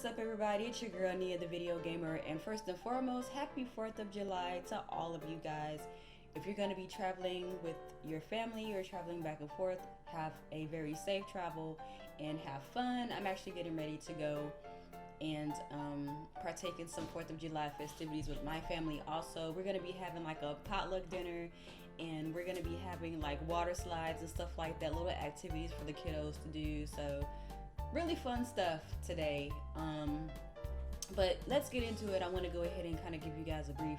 What's up, everybody? It's your girl Nia, the video gamer, and first and foremost, happy 4th of July to all of you guys. If you're going to be traveling with your family or traveling back and forth, have a very safe travel and have fun. I'm actually getting ready to go and partake in some 4th of July festivities with my family. Also, we're going to be having like a potluck dinner, and we're going to be having like water slides and stuff like that, little activities for the kiddos to do. So really fun stuff today. But let's get into it. I want to go ahead and kind of give you guys a brief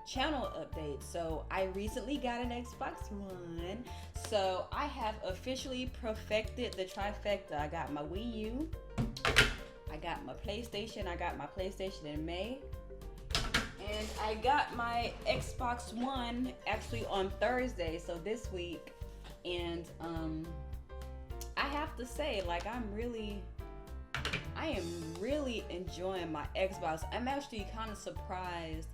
channel update. So I recently got an Xbox One, so I have officially perfected the trifecta. I got my Wii U, I got my PlayStation, I got my PlayStation in May, and I got my Xbox One actually on Thursday, so this week. And I have to say, like, I am really enjoying my Xbox. I'm actually kind of surprised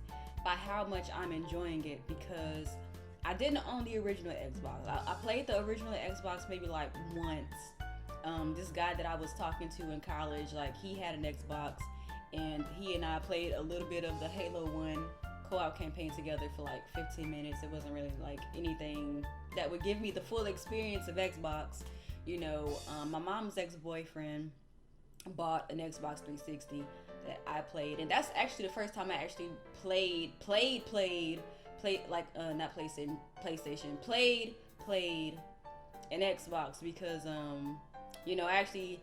by how much I'm enjoying it, because I didn't own the original Xbox. I played the original Xbox maybe like once. This guy that I was talking to in college, like, he had an Xbox, and he and I played a little bit of the Halo 1 co-op campaign together for like 15 minutes. It wasn't really like anything that would give me the full experience of Xbox. You know, my mom's ex-boyfriend bought an Xbox 360 that I played, and that's actually the first time I actually played not PlayStation, played an Xbox, because you know, I actually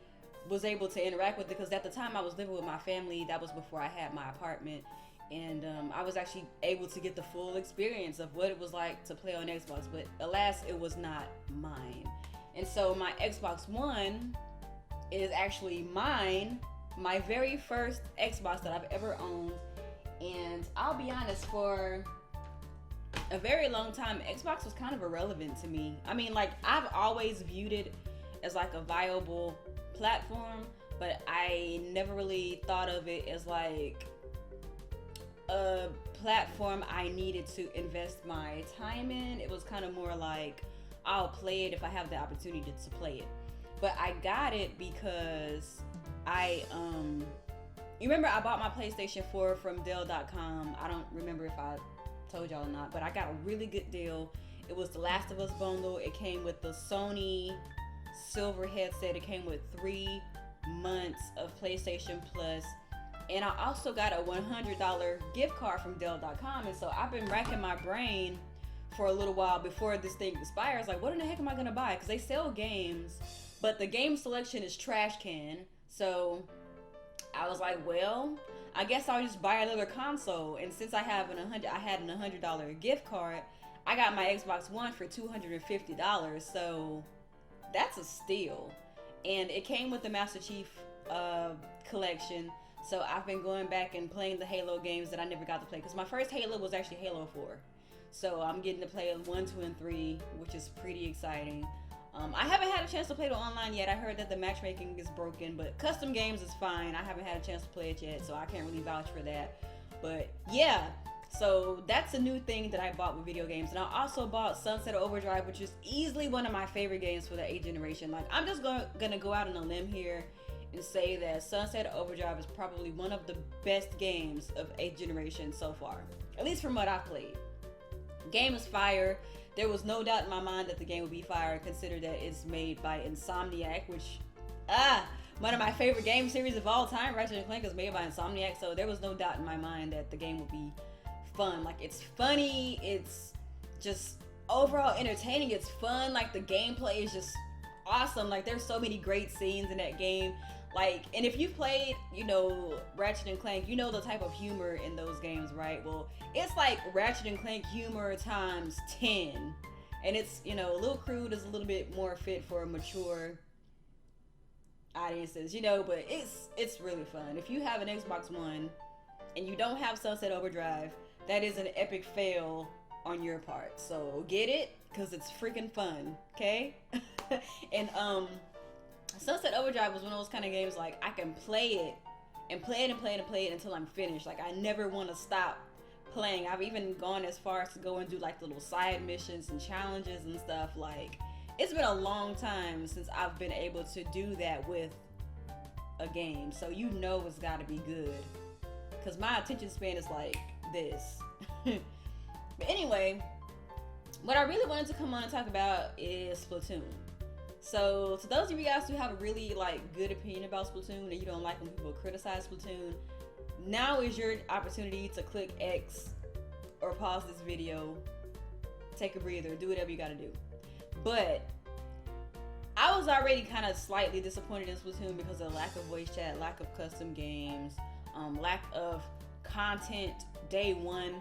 was able to interact with it, because at the time I was living with my family. That was before I had my apartment, and I was actually able to get the full experience of what it was like to play on Xbox, but alas, it was not mine. And so my Xbox One is actually mine, my very first Xbox that I've ever owned. And I'll be honest, for a very long time, Xbox was kind of irrelevant to me. I mean, like, I've always viewed it as like a viable platform, but I never really thought of it as like a platform I needed to invest my time in. It was kind of more like, I'll play it if I have the opportunity to play it. But I got it because you remember I bought my PlayStation 4 from Dell.com. I don't remember if I told y'all or not, but I got a really good deal. It was the Last of Us bundle. It came with the Sony Silver headset. It came with 3 months of PlayStation Plus. And I also got a $100 gift card from Dell.com. And so I've been racking my brain for a little while before this thing expires, like, what in the heck am I gonna buy? Because they sell games, but the game selection is trash can. So I was like, well, I guess I'll just buy another console. And since I had an $100 gift card, I got my Xbox One for $250. So that's a steal. And it came with the Master Chief collection. So I've been going back and playing the Halo games that I never got to play, because my first Halo was actually Halo 4. So I'm getting to play 1, 2, and 3, which is pretty exciting. I haven't had a chance to play the online yet. I heard that the matchmaking is broken, but custom games is fine. I haven't had a chance to play it yet, so I can't really vouch for that. But yeah, so that's a new thing that I bought with video games. And I also bought Sunset Overdrive, which is easily one of my favorite games for the 8th generation. Like, I'm just gonna go out on a limb here and say that Sunset Overdrive is probably one of the best games of 8th generation so far, at least from what I've played. Game is fire. There was no doubt in my mind that the game would be fire, consider that it's made by Insomniac, which one of my favorite game series of all time. Ratchet & Clank is made by Insomniac, so there was no doubt in my mind that the game would be fun. Like, it's funny, it's just overall entertaining, it's fun. Like, the gameplay is just awesome. Like, there's so many great scenes in that game. Like, and if you've played, you know, Ratchet & Clank, you know the type of humor in those games, right? Well, it's like Ratchet & Clank humor times 10. And it's, you know, a little crude, is a little bit more fit for mature audiences, you know, but it's really fun. If you have an Xbox One and you don't have Sunset Overdrive, that is an epic fail on your part. So get it, because it's freaking fun, okay? And Sunset Overdrive was one of those kind of games, like, I can play it and play it and play it and play it until I'm finished. Like, I never want to stop playing. I've even gone as far as to go and do like the little side missions and challenges and stuff. Like, it's been a long time since I've been able to do that with a game, so you know it's got to be good. Cause my attention span is like this. But anyway, what I really wanted to come on and talk about is Splatoon. So to those of you guys who have a really like good opinion about Splatoon and you don't like when people criticize Splatoon, now is your opportunity to click X or pause this video, take a breather, do whatever you gotta do. But I was already kind of slightly disappointed in Splatoon because of lack of voice chat, lack of custom games, lack of content day one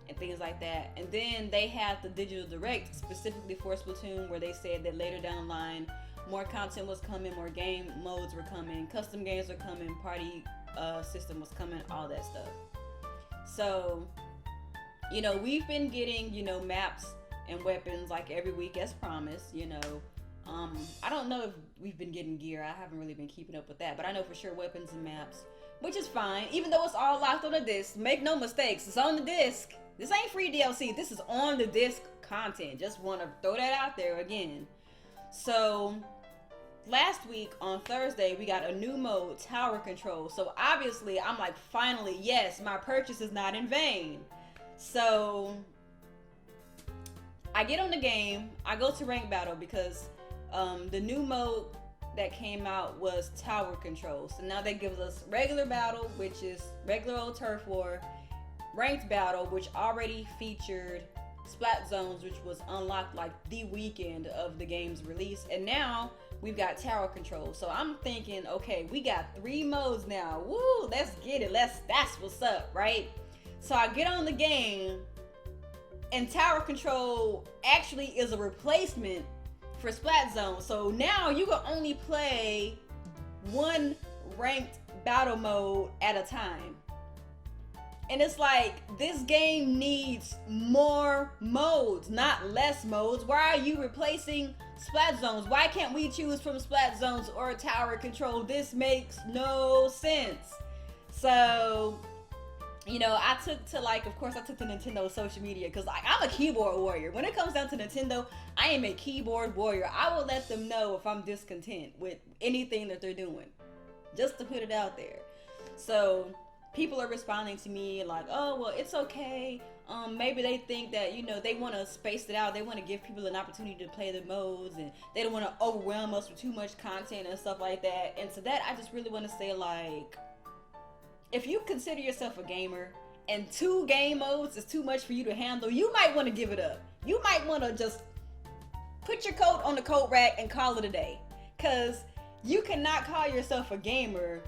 and things like that. And then they had the digital direct specifically for Splatoon where they said that later down the line more content was coming, more game modes were coming, custom games were coming, party system was coming, all that stuff. So, you know, we've been getting, you know, maps and weapons like every week as promised, you know. I don't know if we've been getting gear. I haven't really been keeping up with that, but I know for sure weapons and maps, which is fine, even though it's all locked on the disc. Make no mistakes, it's on the disc. This ain't free DLC, this is on the disc content. Just want to throw that out there again. So last week on Thursday, we got a new mode, Tower Control. So obviously, I'm like, finally, yes, my purchase is not in vain. So I get on the game, I go to rank battle because the new mode that came out was Tower Control. So now that gives us regular battle, which is regular old turf war, ranked battle, which already featured Splat Zones, which was unlocked like the weekend of the game's release, and now we've got Tower Control. So I'm thinking, okay, we got 3 modes now. Woo, let's get it. That's what's up, right? So I get on the game, and Tower Control actually is a replacement for Splat Zone. So now you can only play one ranked battle mode at a time. And it's like, this game needs more modes, not less modes. Why are you replacing Splat Zones? Why can't we choose from Splat Zones or Tower Control? This makes no sense. So, you know, I took to Nintendo social media because I'm a keyboard warrior. When it comes down to Nintendo, I am a keyboard warrior. I will let them know if I'm discontent with anything that they're doing, just to put it out there. So people are responding to me like, oh, well, it's okay. Maybe they think that, you know, they want to space it out. They want to give people an opportunity to play the modes, and they don't want to overwhelm us with too much content and stuff like that. And to that, I just really want to say, like, if you consider yourself a gamer and 2 game modes is too much for you to handle, you might want to give it up. You might want to just put your coat on the coat rack and call it a day. Because you cannot call yourself a gamer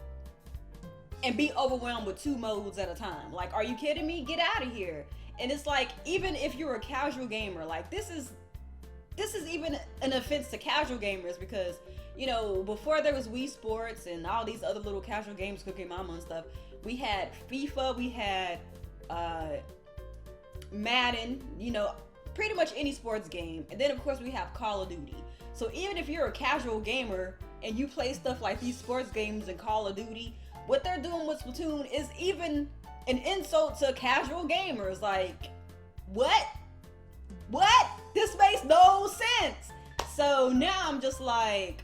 and be overwhelmed with 2 modes at a time. Like, are you kidding me? Get out of here. And it's like, even if you're a casual gamer, like, this is even an offense to casual gamers because, you know, before there was Wii Sports and all these other little casual games, Cookie Mama and stuff, we had FIFA, we had Madden, you know, pretty much any sports game. And then, of course, we have Call of Duty. So even if you're a casual gamer and you play stuff like these sports games and Call of Duty, what they're doing with Splatoon is even an insult to casual gamers. Like, what? This makes no sense. So now I'm just like,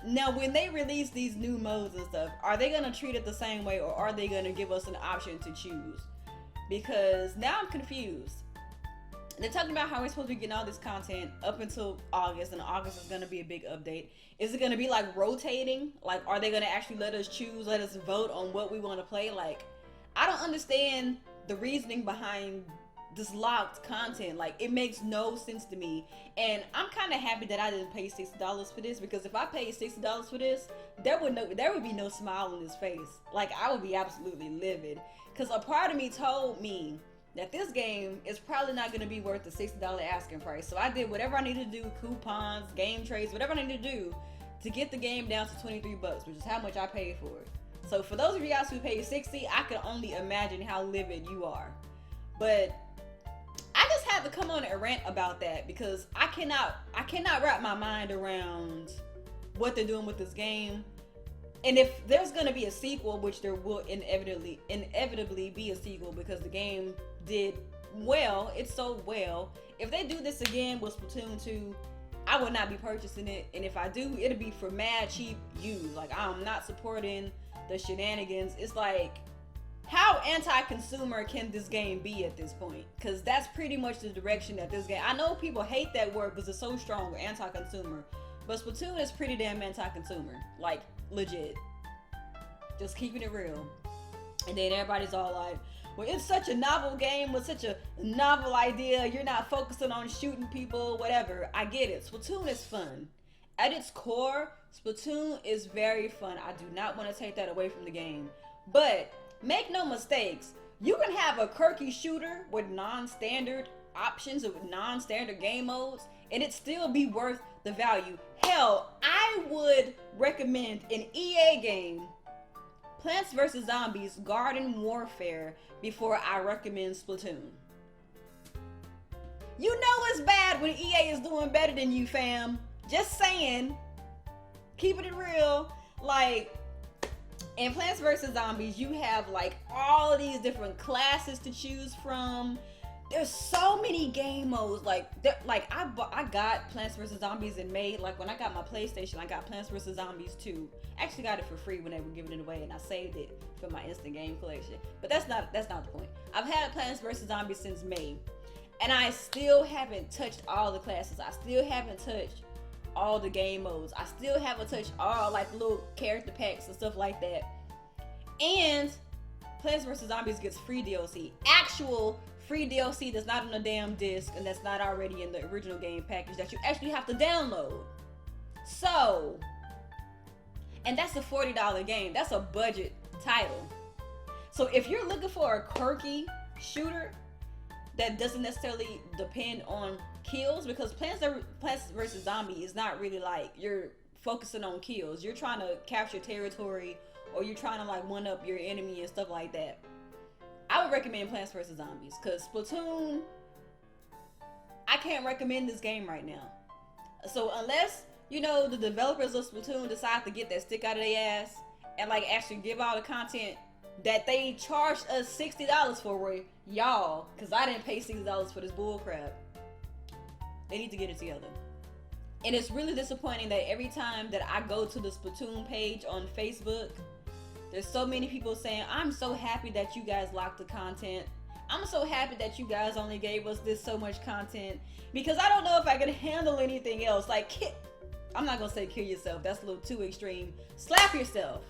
now when they release these new modes and stuff, are they going to treat it the same way, or are they going to give us an option to choose? Because now I'm confused. They're talking about how we're supposed to be getting all this content up until August, and August is going to be a big update. Is it going to be like rotating? Like, are they going to actually let us choose, let us vote on what we want to play? Like, I don't understand the reasoning behind this locked content. Like, it makes no sense to me. And I'm kind of happy that I didn't pay $60 for this, because if I paid $60 for this, there would be no smile on his face. Like, I would be absolutely livid, because a part of me told me that this game is probably not going to be worth the $60 asking price. So I did whatever I needed to do, coupons, game trades, whatever I needed to do to get the game down to $23, which is how much I paid for it. So for those of you guys who paid $60, I can only imagine how livid you are. But I just had to come on and rant about that, because I cannot wrap my mind around what they're doing with this game. And if there's going to be a sequel, which there will inevitably be a sequel, because the game did well, it sold well. If they do this again with Splatoon 2, I would not be purchasing it, and if I do, it'll be for mad cheap use. Like, I'm not supporting the shenanigans. It's like, how anti-consumer can this game be at this point? Because that's pretty much the direction that this game. I know people hate that word because it's so strong, anti-consumer, but Splatoon is pretty damn anti-consumer, like legit. Just keeping it real. And then everybody's all like, well, it's such a novel game with such a novel idea. You're not focusing on shooting people, whatever. I get it. Splatoon is fun. At its core, Splatoon is very fun. I do not want to take that away from the game. But make no mistakes, you can have a quirky shooter with non-standard options, with non-standard game modes, and it still be worth the value. Hell, I would recommend an EA game, Plants vs. Zombies Garden Warfare, before I recommend Splatoon. You know it's bad when EA is doing better than you, fam. Just saying. Keeping it real. Like, in Plants vs. Zombies, you have like all of these different classes to choose from. There's so many game modes. Like I got Plants vs. Zombies in May. Like, when I got my PlayStation, I got Plants vs. Zombies 2. I actually got it for free when they were giving it away, and I saved it for my instant game collection. But that's not the point. I've had Plants vs. Zombies since May, and I still haven't touched all the classes. I still haven't touched all the game modes. I still haven't touched all like the little character packs and stuff like that. And Plants vs. Zombies gets free DLC. Actual free DLC that's not on a damn disc and that's not already in the original game package that you actually have to download. So, and that's a $40 game. That's a budget title. So if you're looking for a quirky shooter that doesn't necessarily depend on kills, because Plants vs. Zombie is not really like you're focusing on kills. You're trying to capture territory, or you're trying to like one up your enemy and stuff like that. I would recommend Plants vs. Zombies, because Splatoon, I can't recommend this game right now. So unless, you know, the developers of Splatoon decide to get that stick out of their ass and like actually give all the content that they charged us $60 for, y'all, because I didn't pay $60 for this bullcrap. They need to get it together. And it's really disappointing that every time that I go to the Splatoon page on Facebook, there's so many people saying, I'm so happy that you guys locked the content. I'm so happy that you guys only gave us this so much content, because I don't know if I can handle anything else. Like, I'm not gonna say kill yourself. That's a little too extreme. Slap yourself.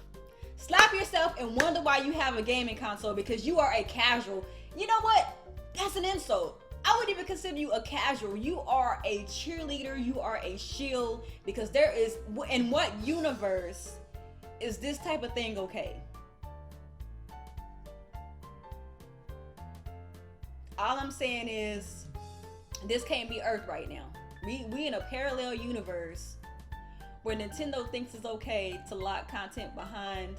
Slap yourself and wonder why you have a gaming console, because you are a casual. You know what? That's an insult. I wouldn't even consider you a casual. You are a cheerleader. You are a shield, because there is, in what universe is this type of thing okay? All I'm saying is, this can't be Earth right now. We in a parallel universe where Nintendo thinks it's okay to lock content behind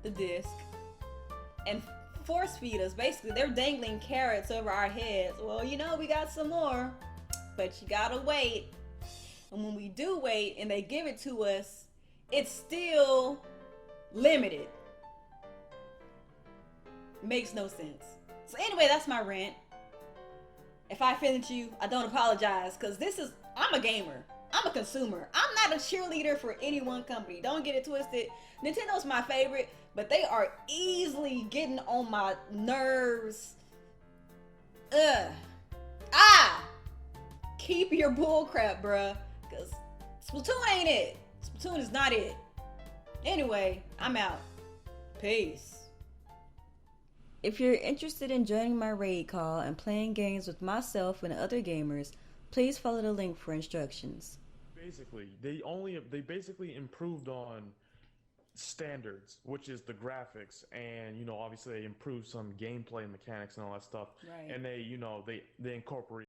the disc and force feed us. Basically, they're dangling carrots over our heads. Well, you know, we got some more, but you gotta wait. And when we do wait and they give it to us, it's still limited. Makes no sense. So anyway, that's my rant. If I offended you, I don't apologize, because I'm a gamer. I'm a consumer. I'm not a cheerleader for any one company. Don't get it twisted. Nintendo's my favorite, but they are easily getting on my nerves. Keep your bullcrap, bruh, because Splatoon ain't it. Splatoon is not it. Anyway, I'm out. Peace. If you're interested in joining my raid call and playing games with myself and other gamers, please follow the link for instructions. Basically, they basically improved on standards, which is the graphics, and, you know, obviously they improved some gameplay mechanics and all that stuff. Right. And they, you know, they incorporate